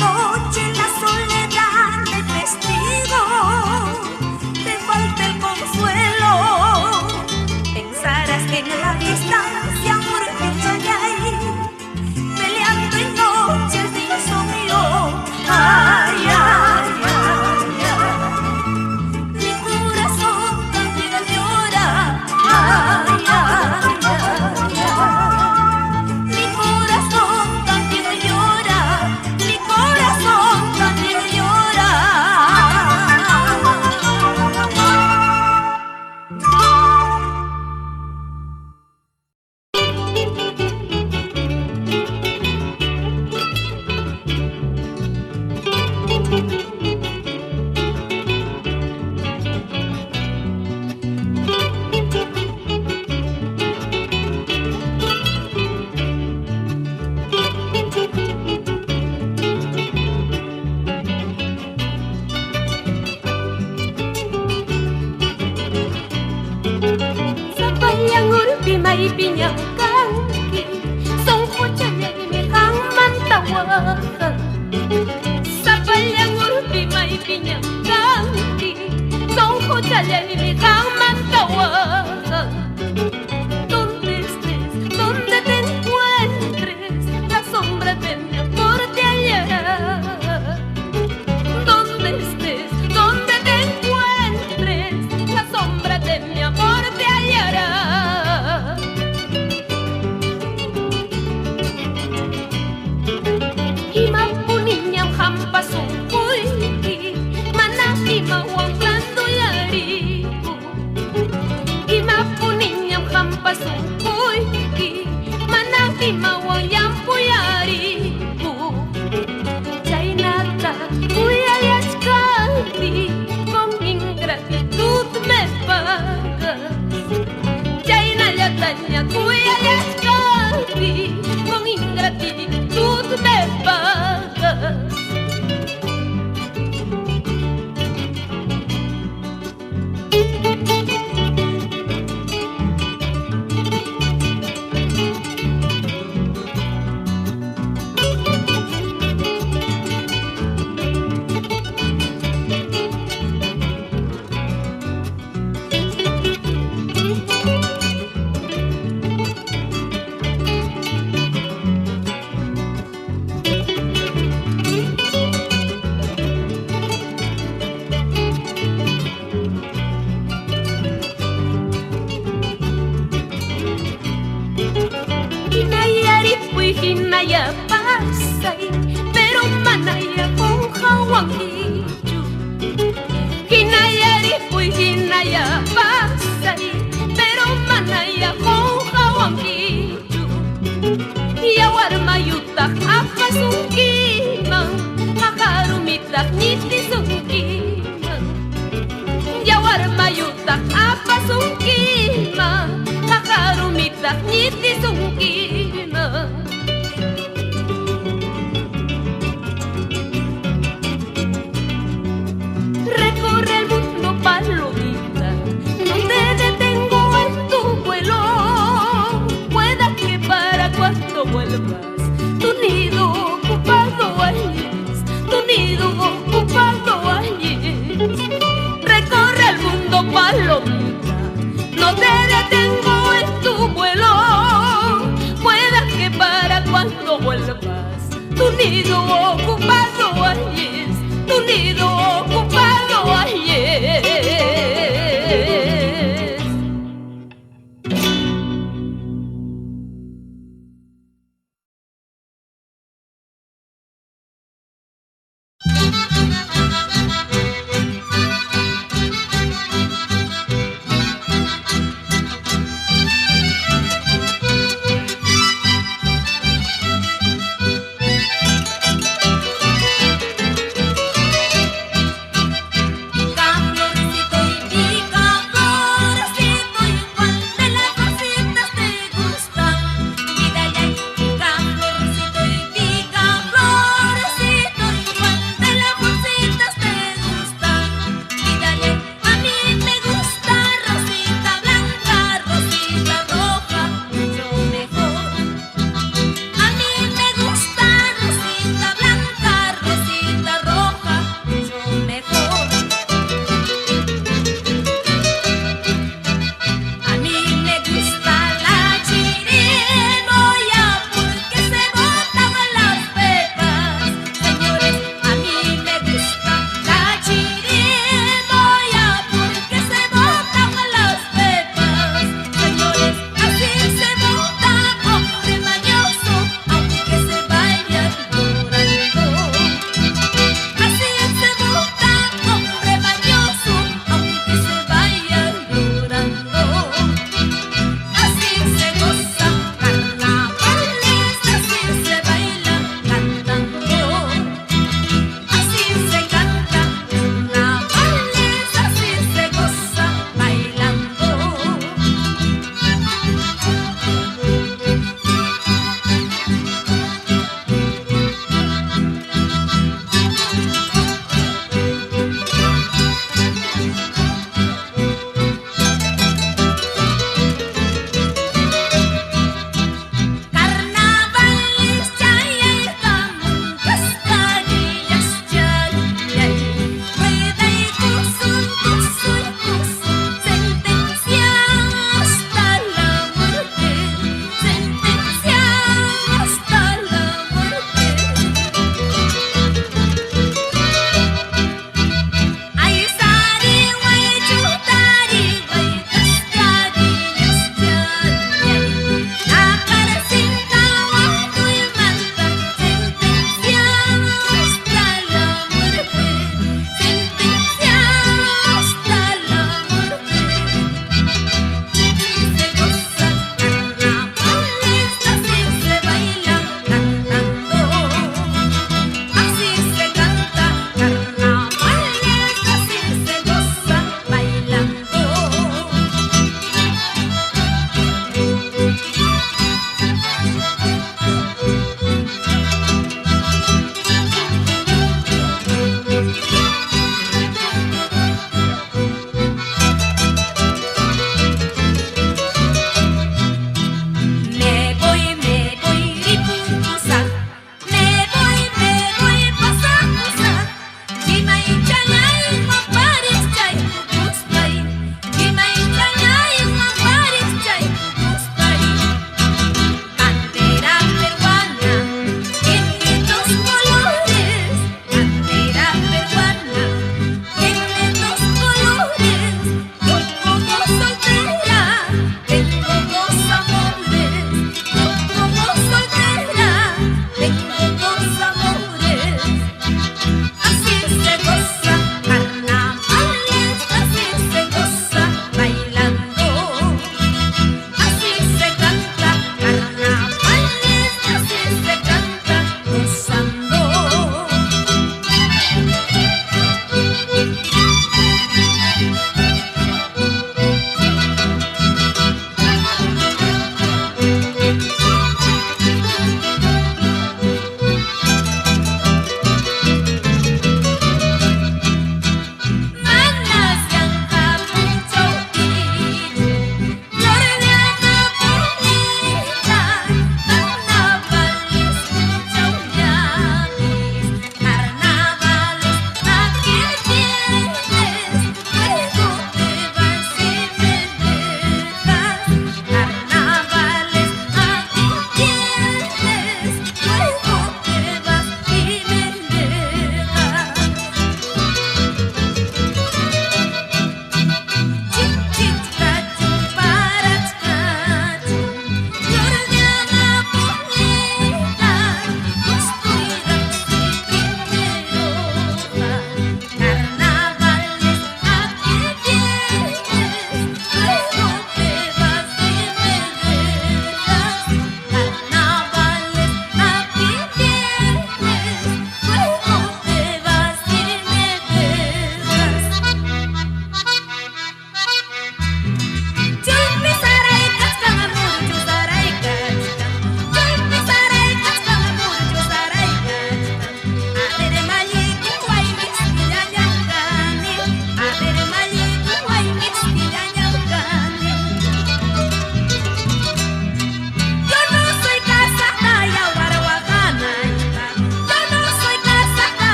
noche la soledad de testigo, te falta el consuelo. Pensarás que en la distancia amor ya hay, peleando en noches de insomnio. Ay, ay, ay, ay. Mi corazón también llora. Ay, ay, ay, ay. Mi corazón también llora. Mi corazón también llora. Sapayang urbi may pinyangkangki, songko chalay may kang mantawakan. Sapayang urbi may pinyangkangki, songko chalay may kang mantawakan. Donde estés, donde te encuentres, la sombra de mi amor te hallará. Donde estés, donde te encuentres, la sombra de mi amor te hallará. Himapuninyam hampasungkuy, manakimawang landuyariku. Himapuninyam hampasungkuy, manakimawang yampuyariku. Chaynata kuyayas kalpi, con ingratitud me pagas. Chaynayataña kuyayas kalpi, con ingratitud me pagas. Hinaya pasay, pero manaya kung hawang hiju. Hinaya ripuy, hinaya pasay, pero manaya kung hawang hiju. Yawar mayutak akasungkimang, akarumitak nitisungkimang. Yawar mayutak akasungkimang, akarumitak nitisungkimang. Recorre el mundo, palomita, no te detengo en tu vuelo. Pueda que para cuando vuelvas, tu nido ocupado allí es, tu nido ocupado allí es. Recorre el mundo, palomita, no te detengo en tu vuelo. Pueda que para cuando vuelvas, tu nido ocupado allí es, tu nido ocupado allí es.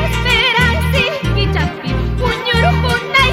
Espera, sí, mi chapi, puñuru, punay,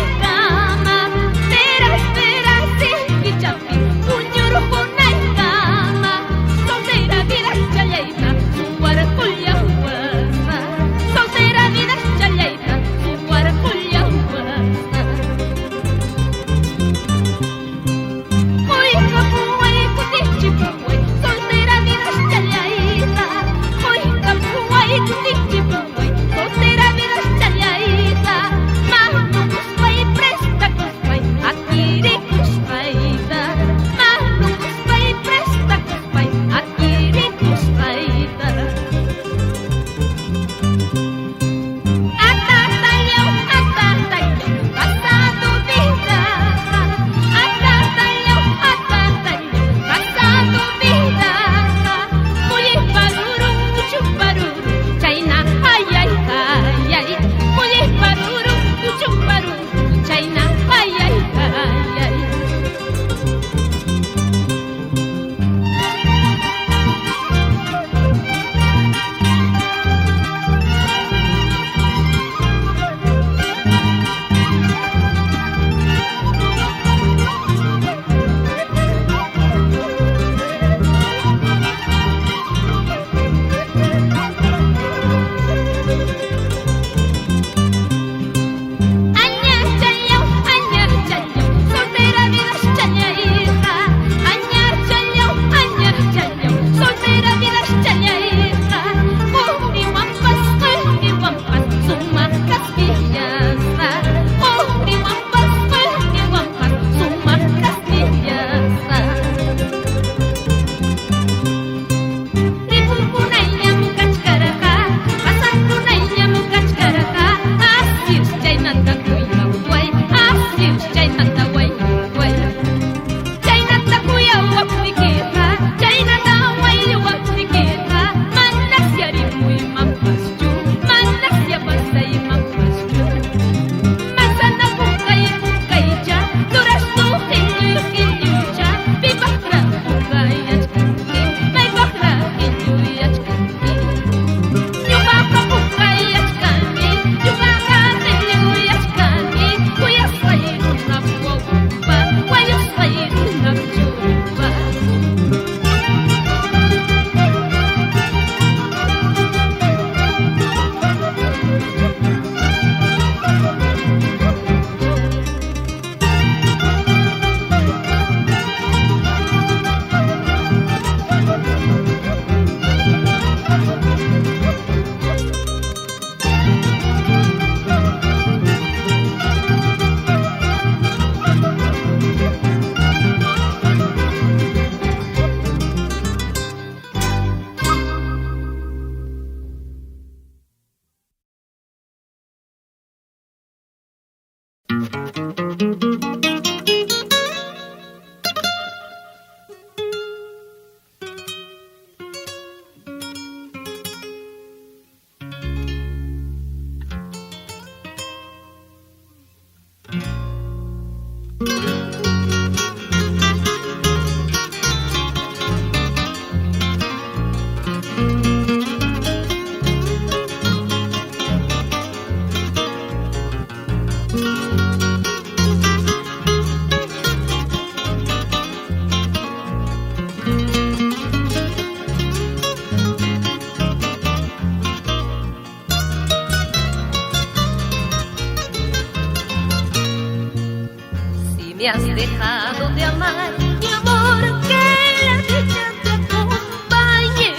Me has dejado de amar, mi amor, que la dicha te acompañe.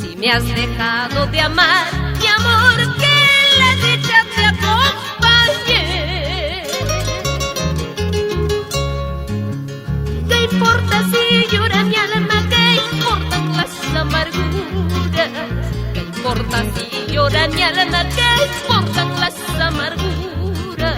Si me has dejado de amar, mi amor, que la dicha te acompañe. ¿Qué importa si llora mi alma? ¿Qué importan las amarguras? ¿Qué importa si llora mi alma? ¿Qué importan las amarguras?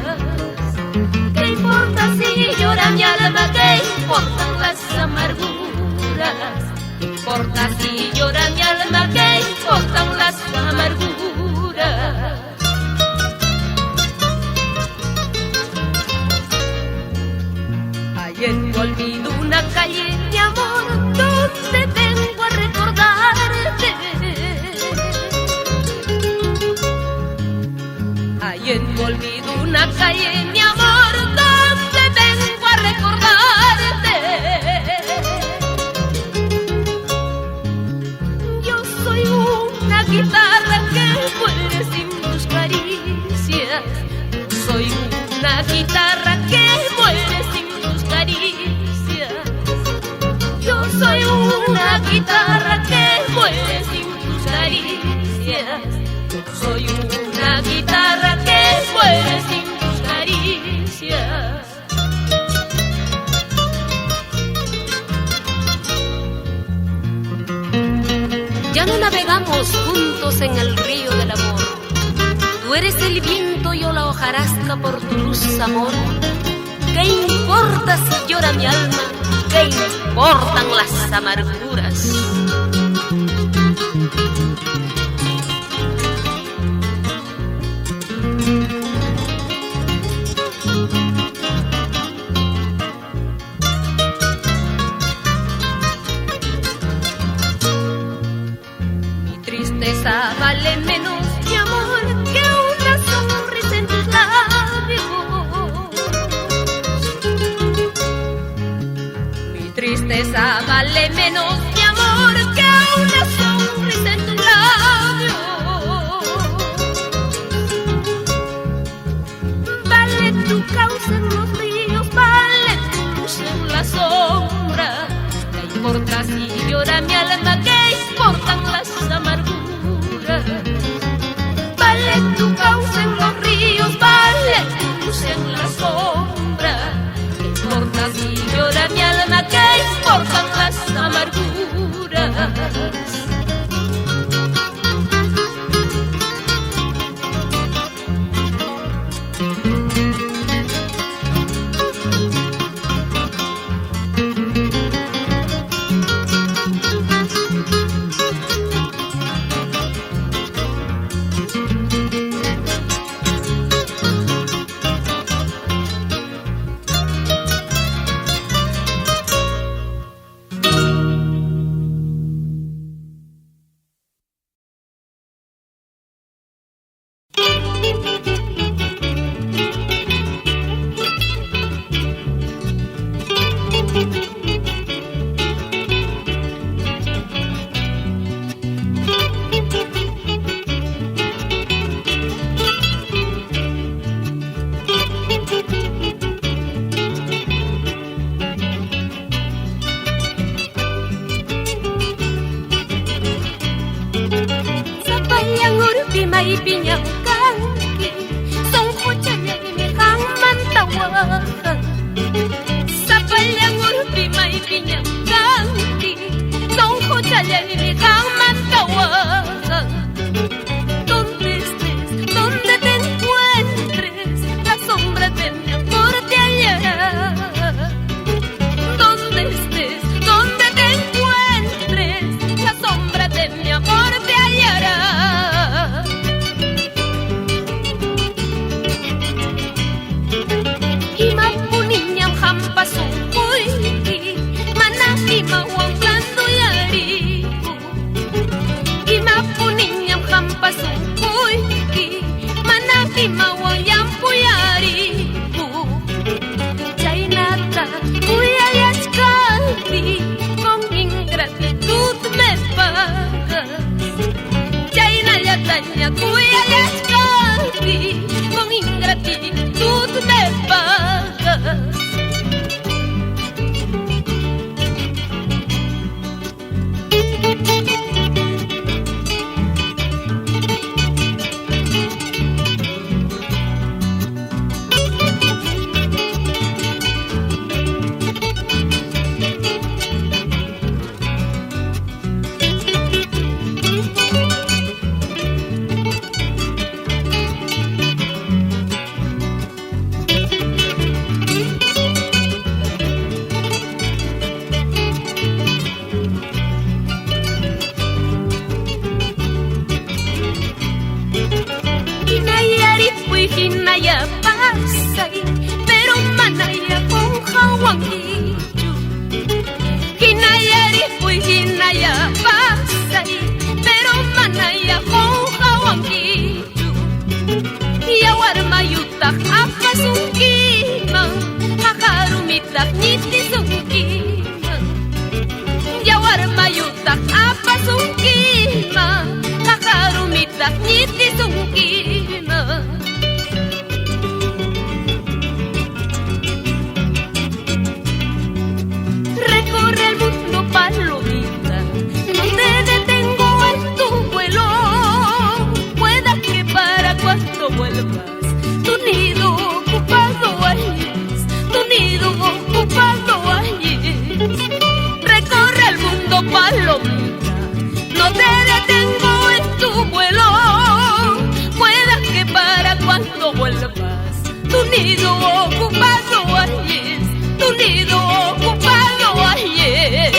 ¿Qué importa si llora mi alma? ¿Qué importan las amarguras? ¿Qué importa si llora mi alma? ¿Qué importan las amarguras? Hay en tu olvido una calle, mi amor, donde vengo a recordarte. Hay en tu olvido una calle, mi amor, donde vengo a recordarte. Yo soy una guitarra que muere sin tus caricias. Yo soy una guitarra que muere sin tus caricias. Yo soy una guitarra que muere sin tus caricias. Soy una guitarra que muere sin tus caricias. Ya no navegamos juntos en el río del amor. Tú eres el viento, yo la hojarasca por tu luz, amor. ¿Qué importa si llora mi alma? ¿Qué importan las amarguras? Vale menos, mi amor, que una sonrisa en tus labios. Mi tristeza vale menos, mi amor, que una sonrisa en tus labios. Vale tu causa en los ríos, vale tu luz en la sombra. ¿Qué importa si llora mi alma? ¿Qué importan las amarguras? Vale tu causa en los ríos, vale tu luz en la sombra. ¿Qué importa si llora mi alma? ¿Qué importan las amarguras? May pinyangkanki Song puchanya gimi hang mantawakan Sa palyang urbi may pinyangkanki Song puchanya gimi hang mantawakan Donde estés, donde te encuentres La sombra de mi amor te hallará Donde estés, donde te encuentres La sombra de mi amor te hallará caña tuya y es casi con ingratitud me pagas. Hinaya pasay, pero manaya con hawangichu. Hinayari fui hinaya pasay, pero manaya con hawangichu. Yawar mayutak apasungkima, hakarumitak nitisungkima. Yawar mayutak apasungkima, hakarumitak nitisungkima. Palomita, no te detengo en tu vuelo. Pueda que para cuando vuelvas tu nido ocupado hayas, tu nido ocupado hayas. Recorre el mundo, palomita, no te detengo en tu vuelo. Pueda que para cuando vuelvas tu nido ocupado hayas, tu nido ocupado hayas.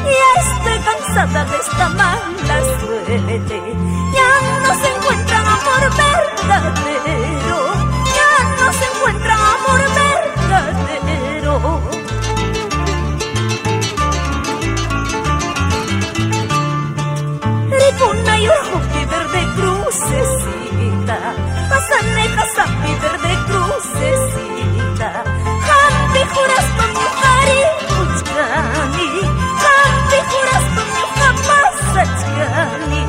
Ya estoy cansada de esta mala suerte. Ya no se encuentra amor verdadero. Ya no se encuentra amor verdadero. Ripuna y Urjuki verde crucecita, Pasaneja sapi verde crucecita, Hampi juras con yuhari kuchkani, Hampi juras con yuhapasachkani.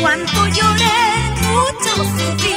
Cuánto lloré, mucho sufrí.